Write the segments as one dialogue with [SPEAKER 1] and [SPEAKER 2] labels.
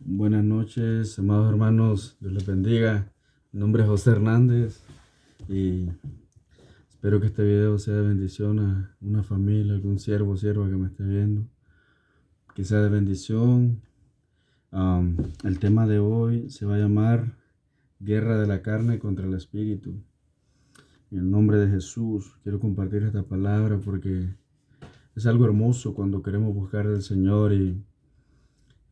[SPEAKER 1] Buenas noches, amados hermanos, Dios les bendiga. Mi nombre es José Hernández y espero que este video sea de bendición a una familia, algún siervo o sierva que me esté viendo, que sea de bendición. El tema de hoy se va a llamar Guerra de la carne contra el espíritu. En el nombre de Jesús quiero compartir esta palabra porque es algo hermoso cuando queremos buscar del Señor y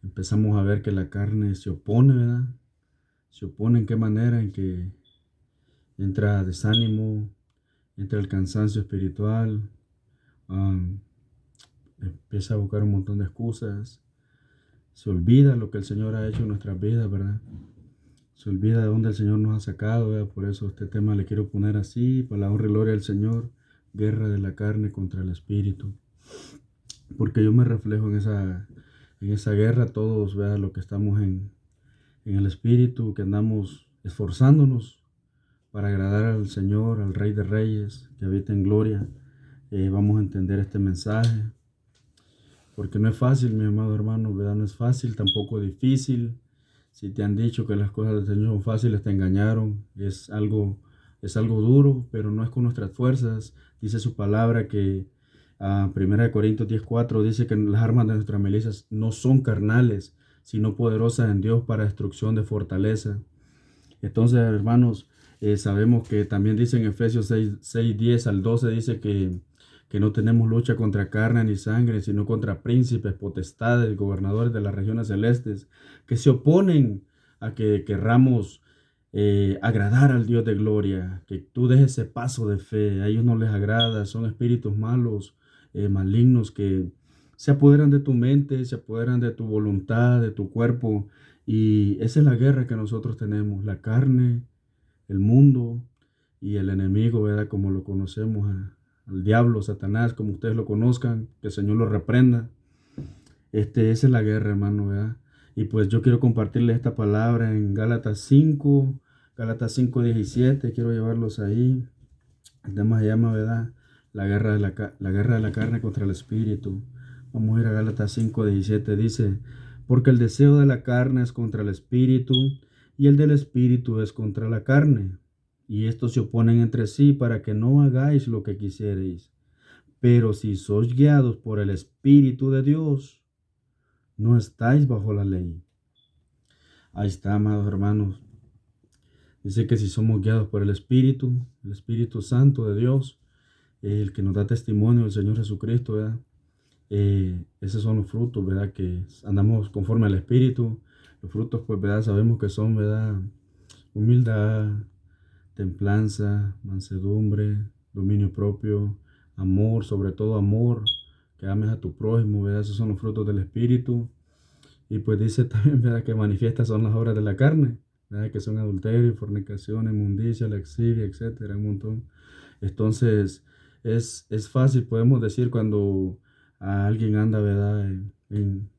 [SPEAKER 1] empezamos a ver que la carne se opone, ¿verdad? Se opone en qué manera, en que entra desánimo, entra el cansancio espiritual, um, empieza a buscar un montón de excusas, se olvida lo que el Señor ha hecho en nuestras vidas, ¿verdad? Se olvida de dónde el Señor nos ha sacado, ¿verdad? Por eso este tema le quiero poner así, para la honra y gloria del Señor, guerra de la carne contra el espíritu. Porque yo me reflejo en esa guerra todos, ¿verdad? Lo que estamos en el espíritu, que andamos esforzándonos para agradar al Señor, al Rey de Reyes, que habita en gloria. Vamos a entender este mensaje, porque no es fácil, mi amado hermano, ¿verdad? No es fácil, tampoco difícil. Si te han dicho que las cosas del Señor son fáciles, te engañaron. Es algo duro, pero no es con nuestras fuerzas. Dice su palabra que 1 Corintios 10:4 dice que las armas de nuestras milicias no son carnales, sino poderosas en Dios para destrucción de fortaleza. Entonces, hermanos, sabemos que también dice en Efesios 6, 10 al 12, dice que no tenemos lucha contra carne ni sangre, sino contra príncipes, potestades, gobernadores de las regiones celestes, que se oponen a que querramos agradar al Dios de gloria, que tú dejes ese paso de fe. A ellos no les agrada, son espíritus malos, malignos, que se apoderan de tu mente, se apoderan de tu voluntad, de tu cuerpo. Y esa es la guerra que nosotros tenemos, la carne, el mundo y el enemigo, ¿verdad? Como lo conocemos, al diablo, Satanás, como ustedes lo conozcan, que el Señor lo reprenda. Esa es la guerra, hermano, ¿verdad? Y pues yo quiero compartirles esta palabra en Gálatas 5:17, quiero llevarlos ahí. El tema se llama, ¿verdad? La guerra de la carne contra el espíritu. Vamos a ir a Gálatas 5:17, dice, porque el deseo de la carne es contra el espíritu y el del espíritu es contra la carne. Y estos se oponen entre sí para que no hagáis lo que quisierais. Pero si sois guiados por el Espíritu de Dios, no estáis bajo la ley. Ahí está, amados hermanos. Dice que si somos guiados por el Espíritu Santo de Dios, el que nos da testimonio del Señor Jesucristo, ¿verdad? Esos son los frutos, ¿verdad? Que andamos conforme al Espíritu. Los frutos, pues, ¿verdad? Sabemos que son, ¿verdad? Humildad, templanza, mansedumbre, dominio propio, amor, sobre todo amor, que ames a tu prójimo, ¿verdad? Esos son los frutos del Espíritu. Y pues dice también, ¿verdad? Que manifiestas son las obras de la carne, ¿verdad? Que son adulterio, fornicación, inmundicia, lascivia, etcétera, un montón. Entonces, es fácil, podemos decir, cuando a alguien anda, ¿verdad? En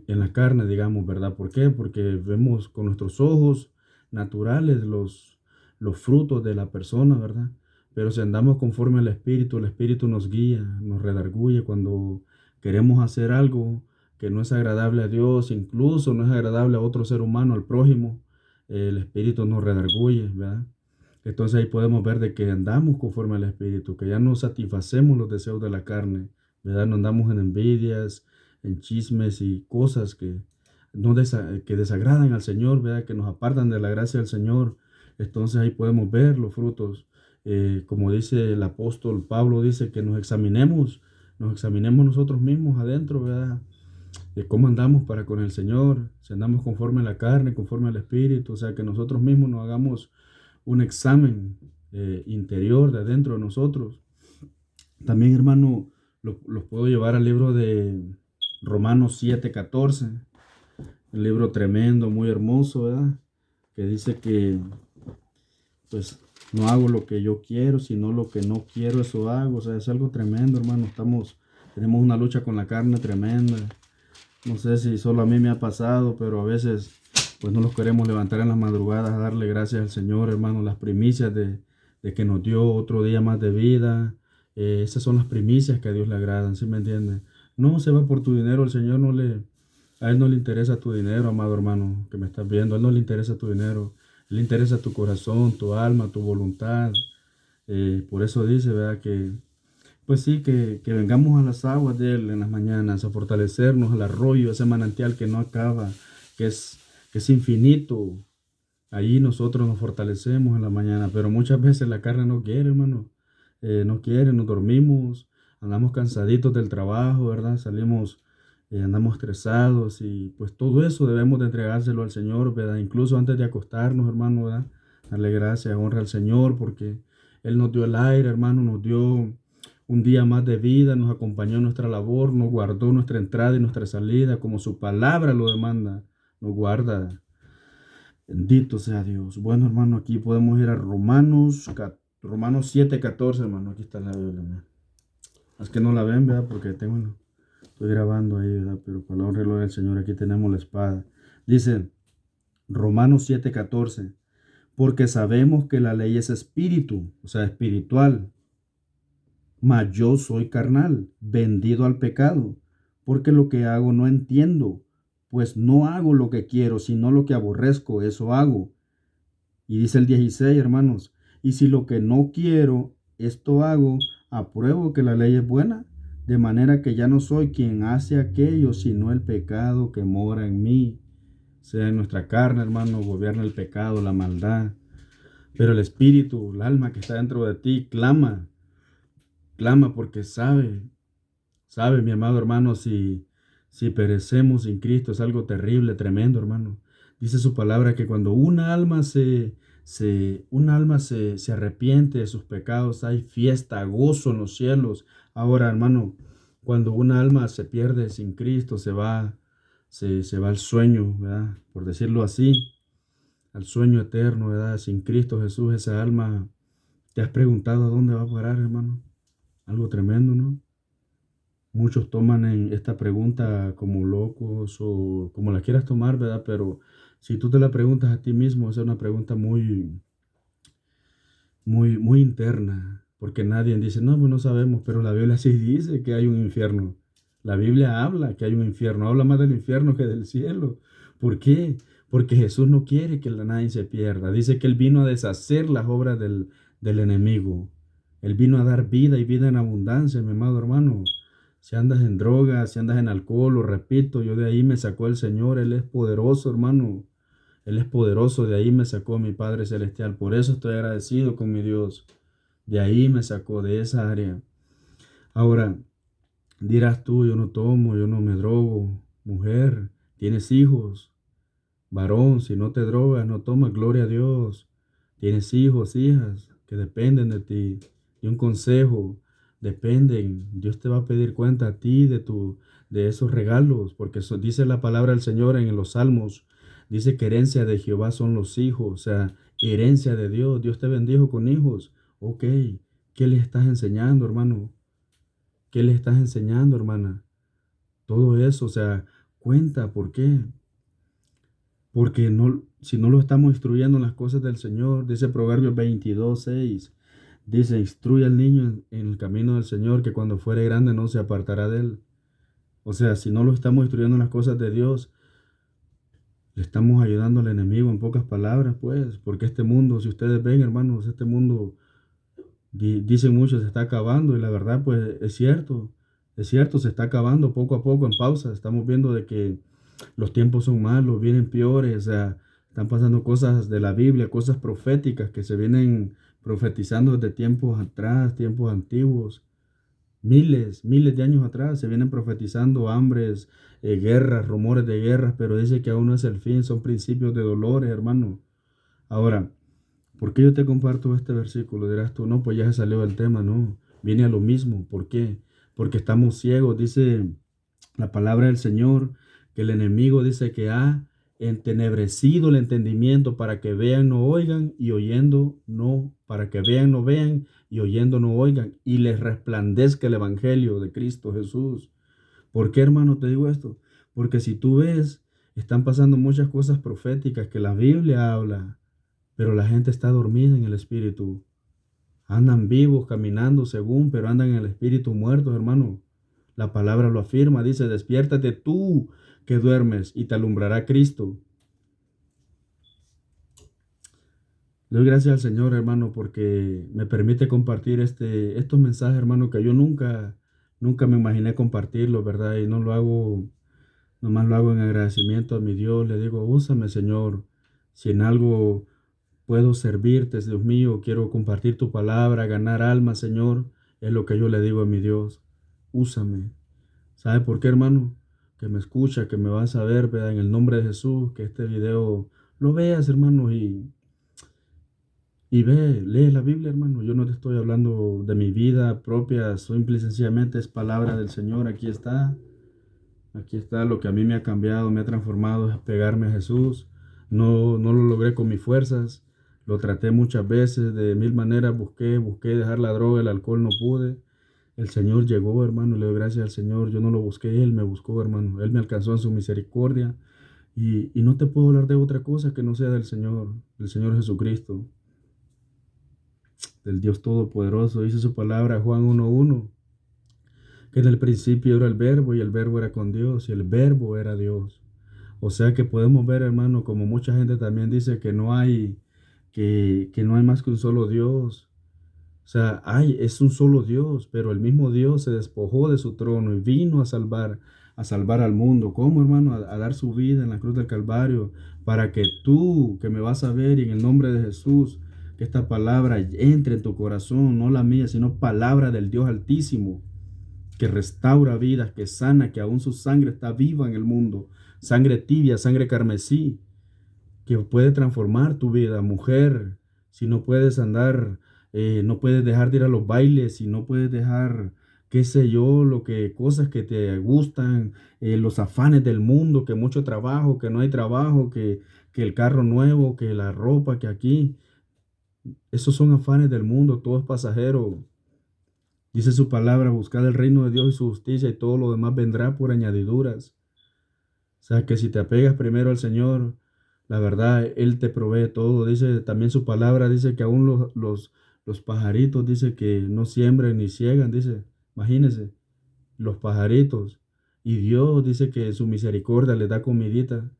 [SPEAKER 1] la carne, digamos, ¿verdad? ¿Por qué? Porque vemos con nuestros ojos naturales los frutos de la persona, ¿verdad? Pero si andamos conforme al Espíritu, el Espíritu nos guía, nos redarguye cuando queremos hacer algo que no es agradable a Dios, incluso no es agradable a otro ser humano, al prójimo. El Espíritu nos redarguye, ¿verdad? Entonces ahí podemos ver de que andamos conforme al Espíritu, que ya no satisfacemos los deseos de la carne, ¿verdad? No andamos en envidias, en chismes y cosas que desagradan al Señor, ¿verdad? Que nos apartan de la gracia del Señor. Entonces ahí podemos ver los frutos. Como dice el apóstol Pablo, dice que nos examinemos nosotros mismos adentro, ¿verdad? De cómo andamos para con el Señor, si andamos conforme a la carne, conforme al Espíritu, o sea, que nosotros mismos nos hagamos un examen interior de adentro de nosotros. También, hermano, los puedo llevar al libro de Romanos 7:14, un libro tremendo, muy hermoso, ¿verdad? Que dice que, pues, no hago lo que yo quiero, sino lo que no quiero, eso hago. O sea, es algo tremendo, hermano. Tenemos una lucha con la carne tremenda. No sé si solo a mí me ha pasado, pero a veces pues no nos queremos levantar en las madrugadas a darle gracias al Señor, hermano, las primicias de que nos dio otro día más de vida. Esas son las primicias que a Dios le agradan, ¿sí me entienden? No se va por tu dinero, el Señor no le... A Él no le interesa tu dinero, amado hermano, que me estás viendo. A Él no le interesa tu dinero. Le interesa tu corazón, tu alma, tu voluntad. Por eso dice, ¿verdad? Pues sí, que vengamos a las aguas de Él en las mañanas, a fortalecernos al arroyo, ese manantial que no acaba, que es, que es infinito. Ahí nosotros nos fortalecemos en la mañana, pero muchas veces la carne no quiere, hermano. No quiere, nos dormimos, andamos cansaditos del trabajo, ¿verdad? Salimos, andamos estresados y pues todo eso debemos de entregárselo al Señor, ¿verdad? Incluso antes de acostarnos, hermano, ¿verdad? Darle gracias, honra al Señor porque Él nos dio el aire, hermano, nos dio un día más de vida, nos acompañó en nuestra labor, nos guardó nuestra entrada y nuestra salida, como su palabra lo demanda, nos guarda. Bendito sea Dios. Bueno, hermano, aquí podemos ir a Romanos 7:14, hermano. Aquí está la Biblia, hermano. Es que no la ven, ¿verdad? Porque estoy grabando ahí, ¿verdad? Pero para la honra y gloria del Señor, aquí tenemos la espada. Dice Romanos 7:14, porque sabemos que la ley es espíritu, o sea, espiritual, mas yo soy carnal, vendido al pecado, porque lo que hago no entiendo, pues no hago lo que quiero, sino lo que aborrezco, eso hago. Y dice el 16, hermanos, y si lo que no quiero, esto hago, apruebo que la ley es buena, de manera que ya no soy quien hace aquello, sino el pecado que mora en mí. Sea en nuestra carne, hermano, gobierna el pecado, la maldad. Pero el espíritu, el alma que está dentro de ti, clama porque sabe, mi amado hermano, si perecemos sin Cristo es algo terrible, tremendo, hermano. Dice su palabra que cuando un alma se arrepiente de sus pecados, hay fiesta, gozo en los cielos. Ahora, hermano, cuando una alma se pierde sin Cristo, se va al sueño, ¿verdad? Por decirlo así, al sueño eterno, ¿verdad? Sin Cristo Jesús, esa alma, ¿te has preguntado a dónde va a parar, hermano? Algo tremendo, ¿no? Muchos toman en esta pregunta como locos o como la quieras tomar, ¿verdad? Pero si tú te la preguntas a ti mismo, esa es una pregunta muy, muy, muy interna, porque nadie dice, no, pues no sabemos, pero la Biblia sí dice que hay un infierno. La Biblia habla que hay un infierno, habla más del infierno que del cielo. ¿Por qué? Porque Jesús no quiere que nadie se pierda. Dice que Él vino a deshacer las obras del enemigo. Él vino a dar vida y vida en abundancia, mi amado hermano. Si andas en drogas, si andas en alcohol, lo repito, yo de ahí me sacó el Señor. Él es poderoso, hermano. Él es poderoso, de ahí me sacó mi Padre Celestial. Por eso estoy agradecido con mi Dios. De ahí me sacó, de esa área. Ahora, dirás tú, yo no tomo, yo no me drogo. Mujer, tienes hijos. Varón, si no te drogas, no tomas, gloria a Dios. Tienes hijos, hijas, que dependen de ti. Y un consejo, dependen. Dios te va a pedir cuenta a ti de esos regalos, porque eso dice la palabra del Señor en los Salmos. Dice que herencia de Jehová son los hijos, o sea, herencia de Dios. Dios te bendijo con hijos. Ok, ¿qué le estás enseñando, hermano? ¿Qué le estás enseñando, hermana? Todo eso, o sea, cuenta, ¿por qué? Porque no, si no lo estamos instruyendo en las cosas del Señor, dice Proverbios 22:6, dice, instruye al niño en el camino del Señor, que cuando fuere grande no se apartará de él. O sea, si no lo estamos instruyendo en las cosas de Dios, le estamos ayudando al enemigo en pocas palabras, pues, porque este mundo, si ustedes ven, hermanos, este mundo, dicen muchos, se está acabando, y la verdad, pues, es cierto, se está acabando poco a poco en pausa. Estamos viendo de que los tiempos son malos, vienen peores, o sea, están pasando cosas de la Biblia, cosas proféticas que se vienen profetizando desde tiempos atrás, tiempos antiguos, miles de años atrás, se vienen profetizando hambres, guerras, rumores de guerras, pero dice que aún no es el fin, son principios de dolores, hermano. Ahora, ¿por qué yo te comparto este versículo? Dirás tú, no, pues ya se salió del tema, no, viene a lo mismo. ¿Por qué? Porque estamos ciegos, dice la palabra del Señor, que el enemigo dice que ha entenebrecido el entendimiento para que vean, no oigan, y oyendo no, para que vean, no vean, y oyendo no oigan, y les resplandezca el evangelio de Cristo Jesús. ¿Por qué, hermano, te digo esto? Porque si tú ves, están pasando muchas cosas proféticas que la Biblia habla, pero la gente está dormida en el espíritu. Andan vivos, caminando según, pero andan en el espíritu muertos, hermano. La palabra lo afirma, dice, despiértate tú que duermes y te alumbrará Cristo. Le doy gracias al Señor, hermano, porque me permite compartir estos mensajes, hermano, que yo nunca me imaginé compartirlos, ¿verdad? Y no lo hago, nomás lo hago en agradecimiento a mi Dios. Le digo, úsame, Señor, si en algo puedo servirte, Dios mío, quiero compartir tu palabra, ganar almas, Señor, es lo que yo le digo a mi Dios. Úsame. ¿Sabe por qué, hermano? Que me escucha, que me vas a ver, ¿verdad? En el nombre de Jesús, que este video lo veas, hermano, y lee la Biblia, hermano. Yo no te estoy hablando de mi vida propia, simple y sencillamente es palabra del Señor. Aquí está. Aquí está lo que a mí me ha cambiado, me ha transformado, es pegarme a Jesús. No lo logré con mis fuerzas. Lo traté muchas veces, de mil maneras, busqué dejar la droga, el alcohol, no pude. El Señor llegó, hermano, y le doy gracias al Señor. Yo no lo busqué, Él me buscó, hermano. Él me alcanzó en su misericordia. Y no te puedo hablar de otra cosa que no sea del Señor Jesucristo, del Dios Todopoderoso. Dice su palabra, Juan 1:1, que en el principio era el verbo y el verbo era con Dios y el verbo era Dios. O sea que podemos ver, hermano, como mucha gente también dice que no hay más que un solo Dios. O sea, es un solo Dios, pero el mismo Dios se despojó de su trono y vino a salvar al mundo. ¿Cómo, hermano? A dar su vida en la cruz del Calvario, para que tú, que me vas a ver, y en el nombre de Jesús, que esta palabra entre en tu corazón, no la mía, sino palabra del Dios Altísimo, que restaura vidas, que sana, que aún su sangre está viva en el mundo. Sangre tibia, sangre carmesí, que puede transformar tu vida, mujer. Si no puedes andar, no puedes dejar de ir a los bailes, si no puedes dejar, qué sé yo, cosas que te gustan, los afanes del mundo, que mucho trabajo, que no hay trabajo, que el carro nuevo, que la ropa, que aquí, esos son afanes del mundo, todo es pasajero. Dice su palabra, buscad el reino de Dios y su justicia y todo lo demás vendrá por añadiduras. O sea que si te apegas primero al Señor, la verdad, Él te provee todo. Dice también su palabra, dice que aún los pajaritos, dice que no siembran ni ciegan, dice, imagínense, los pajaritos. Y Dios dice que su misericordia le da comidita.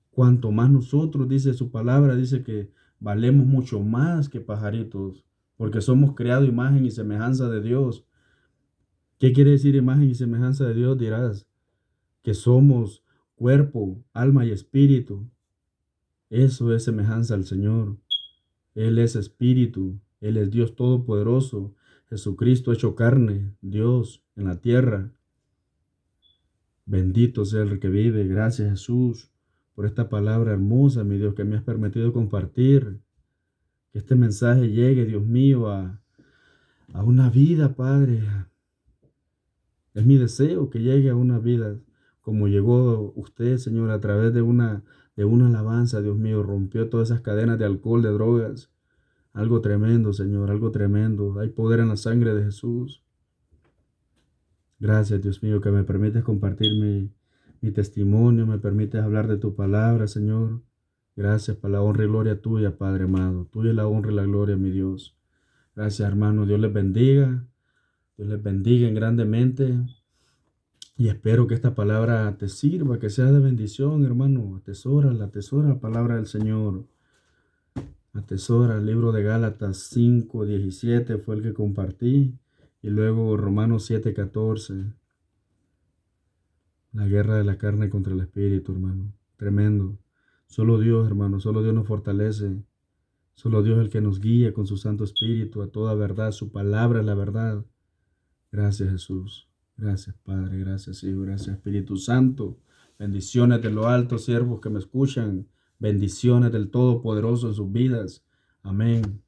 [SPEAKER 1] Cuanto más nosotros, dice su palabra, dice que valemos mucho más que pajaritos, porque somos creados imagen y semejanza de Dios. ¿Qué quiere decir imagen y semejanza de Dios? Dirás, que somos cuerpo, alma y espíritu. Eso es semejanza al Señor. Él es espíritu, Él es Dios todopoderoso, Jesucristo hecho carne, Dios en la tierra. Bendito sea el que vive. Gracias, Jesús, por esta palabra hermosa, mi Dios, que me has permitido compartir. Que este mensaje llegue, Dios mío, a una vida, Padre. Es mi deseo que llegue a una vida como llegó usted, Señor, a través de una alabanza, Dios mío. Rompió todas esas cadenas de alcohol, de drogas. Algo tremendo, Señor, algo tremendo. Hay poder en la sangre de Jesús. Gracias, Dios mío, que me permites compartir mi testimonio, me permites hablar de tu palabra, Señor. Gracias por la honra y gloria tuya, Padre amado. Tuya es la honra y la gloria, mi Dios. Gracias, hermano. Dios les bendiga. Dios les bendiga grandemente. Y espero que esta palabra te sirva, que sea de bendición, hermano. Atesora la palabra del Señor. Atesora el libro de Gálatas 5:17 fue el que compartí. Y luego Romanos 7:14. La guerra de la carne contra el espíritu, hermano. Tremendo. Solo Dios, hermano, solo Dios nos fortalece. Solo Dios es el que nos guía con su Santo Espíritu a toda verdad. Su palabra es la verdad. Gracias, Jesús. Gracias, Padre. Gracias, Hijo. Gracias, Espíritu Santo. Bendiciones de lo alto, siervos que me escuchan. Bendiciones del Todopoderoso en sus vidas. Amén.